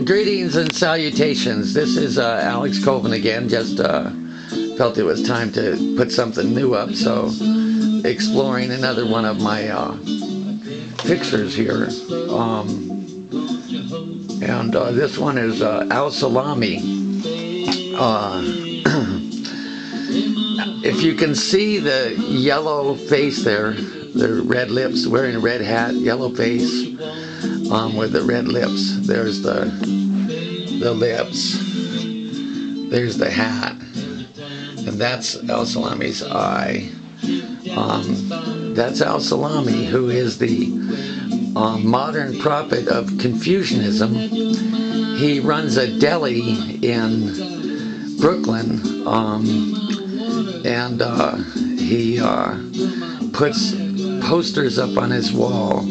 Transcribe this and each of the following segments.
Greetings and salutations. This is Alex Colvin again. Just felt it was time to put something new up, so exploring another one of my pictures here. This one is Salami. If you can see the yellow face there, the red lips, wearing a red hat, yellow face with the red lips. There's the lips. There's the hat. And that's Salami's eye. That's Salami, who is the modern prophet of Confucianism. He runs a deli in Brooklyn, and he puts posters up on his wall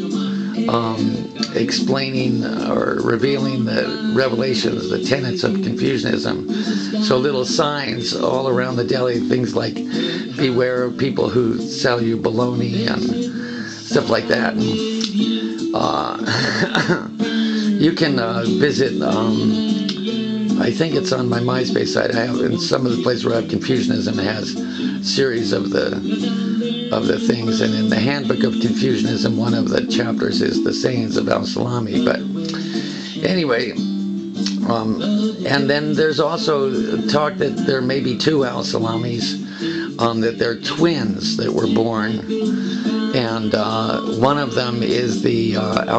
explaining or revealing the revelations, the tenets of Confucianism. So little signs all around the deli, things like beware of people who sell you bologna and stuff like that. You can visit, I think it's on my MySpace site. I have, in some of the places where I have Confucianism, it has a series of the things, and in the Handbook of Confucianism, one of the chapters is the sayings of Salami. But anyway, and then there's also talk that there may be two Salamis, that they're twins that were born, and one of them is the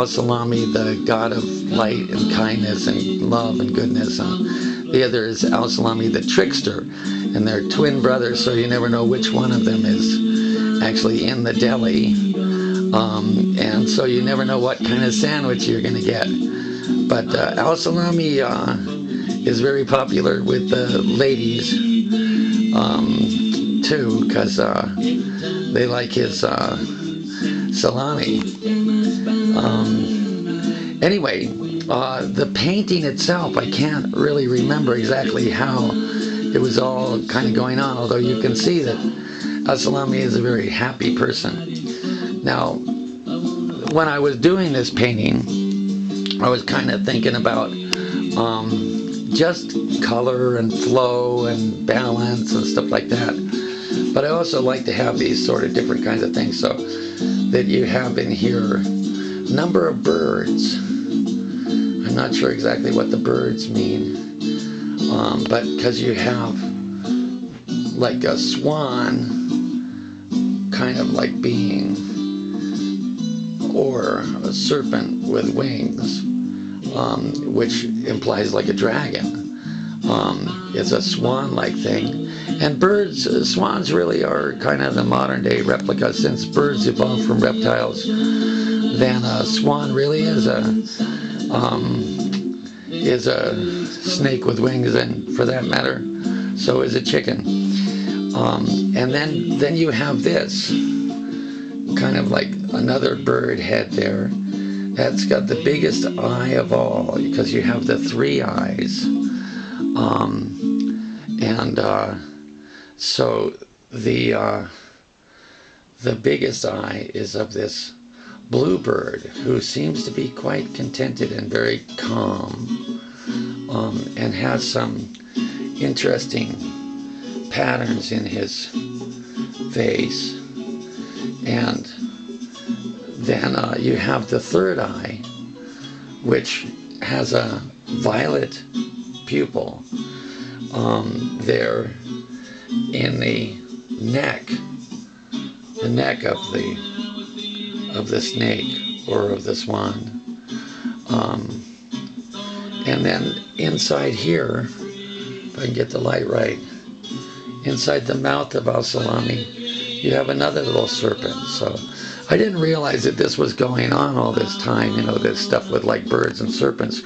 Salami, the god of light and kindness and love and goodness, and the other is Salami, the trickster, and they're twin brothers, so you never know which one of them is actually in the deli, and so you never know what kind of sandwich you're going to get. But Salami is very popular with the ladies too, because they like his salami. Anyway, the painting itself, I can't really remember exactly how it was all kind of going on, although you can see that Salami is a very happy person. Now, when I was doing this painting, I was kind of thinking about just color and flow and balance and stuff like that. But I also like to have these sort of different kinds of things, so that you have in here number of birds. I'm not sure exactly what the birds mean, but because you have like a swan kind of like being, or a serpent with wings, which implies like a dragon. It's a swan-like thing. And birds, swans really are kind of the modern-day replica. Since birds evolved from reptiles, then a swan really is a snake with wings, and for that matter, so is a chicken. And then you have this kind of like another bird head there. That's got the biggest eye of all, because you have the three eyes. So the biggest eye is of this bluebird, who seems to be quite contented and very calm, and has some interesting patterns in his face. And then you have the third eye, which has a violet pupil there in the neck of the snake or of the swan. And then inside here, if I can get the light right, inside the mouth of Salami, you have another little serpent. So I didn't realize that this was going on all this time, you know, this stuff with like birds and serpents.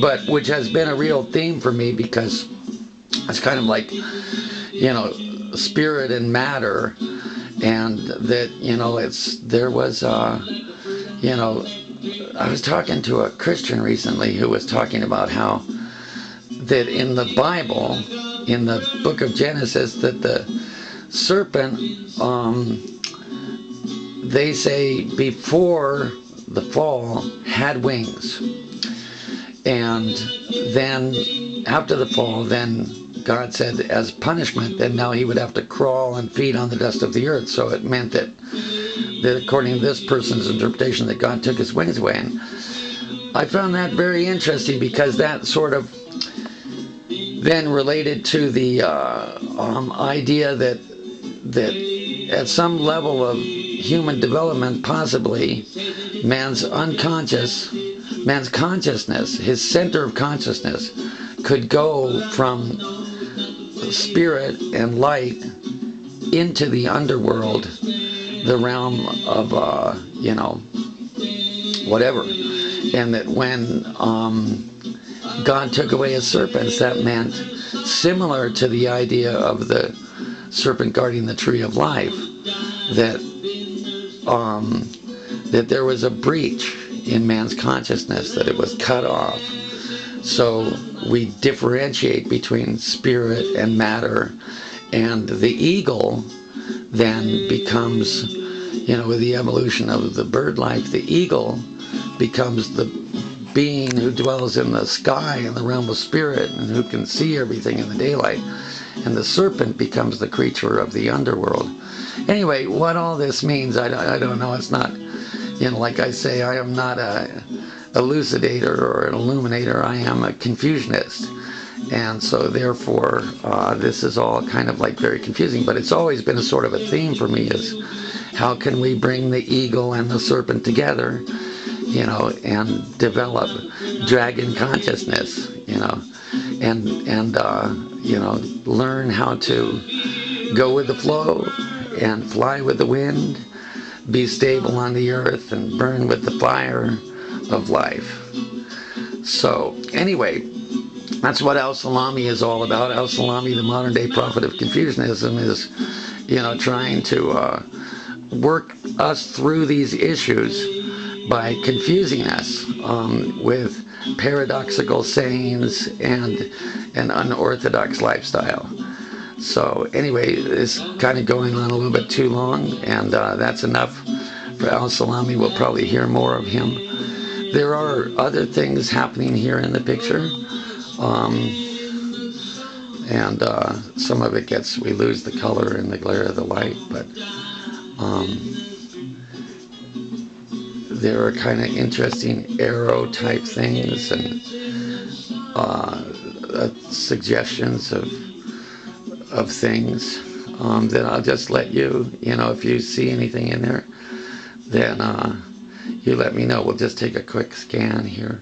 But which has been a real theme for me, because it's kind of like, you know, spirit and matter, and that, you know, there was, you know, I was talking to a Christian recently who was talking about how that in the Bible, in the book of Genesis, that the serpent, they say before the fall, had wings. And then after the fall, then God said as punishment, then now he would have to crawl and feed on the dust of the earth. So it meant that according to this person's interpretation, that God took his wings away. And I found that very interesting, because that sort of then related to the idea that at some level of human development, possibly man's consciousness, his center of consciousness, could go from spirit and light into the underworld, the realm of whatever. And that when God took away his serpents, that meant, similar to the idea of the serpent guarding the tree of life, that that there was a breach in man's consciousness, that it was cut off. So we differentiate between spirit and matter, and the eagle then becomes, with the evolution of the bird life, the eagle becomes the being who dwells in the sky in the realm of spirit and who can see everything in the daylight, and the serpent becomes the creature of the underworld. Anyway, what all this means, I don't know. It's not, like I say, I am not a elucidator or an illuminator. I am a Confucianist, and so therefore this is all kind of like very confusing. But it's always been a sort of a theme for me, is how can we bring the eagle and the serpent together, and develop dragon consciousness, and learn how to go with the flow and fly with the wind, be stable on the earth, and burn with the fire of life. So anyway, that's what Al-Salami is all about. Al-Salami, the modern day prophet of Confucianism, is trying to work us through these issues by confusing us with paradoxical sayings and an unorthodox lifestyle. So anyway, it's kind of going on a little bit too long, and that's enough for Al-Salami. We'll probably hear more of him. There are other things happening here in the picture, and some of it we lose the color in the glare of the light, but there are kind of interesting arrow type things, and suggestions of things that I'll just let you, if you see anything in there, then you let me know. We'll just take a quick scan here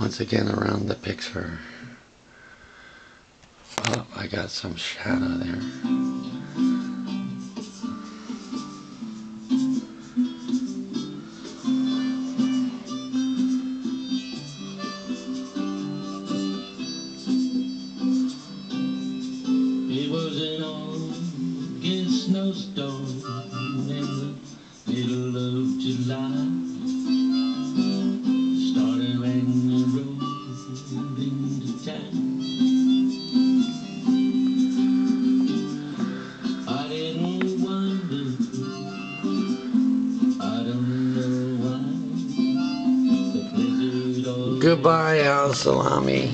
once again around the picture. Oh, I got some shadow there. It was an August snowstorm in the middle of July. Started when the road into town. I didn't wonder, I don't know why. The blizzard all Goodbye, Al-Salami.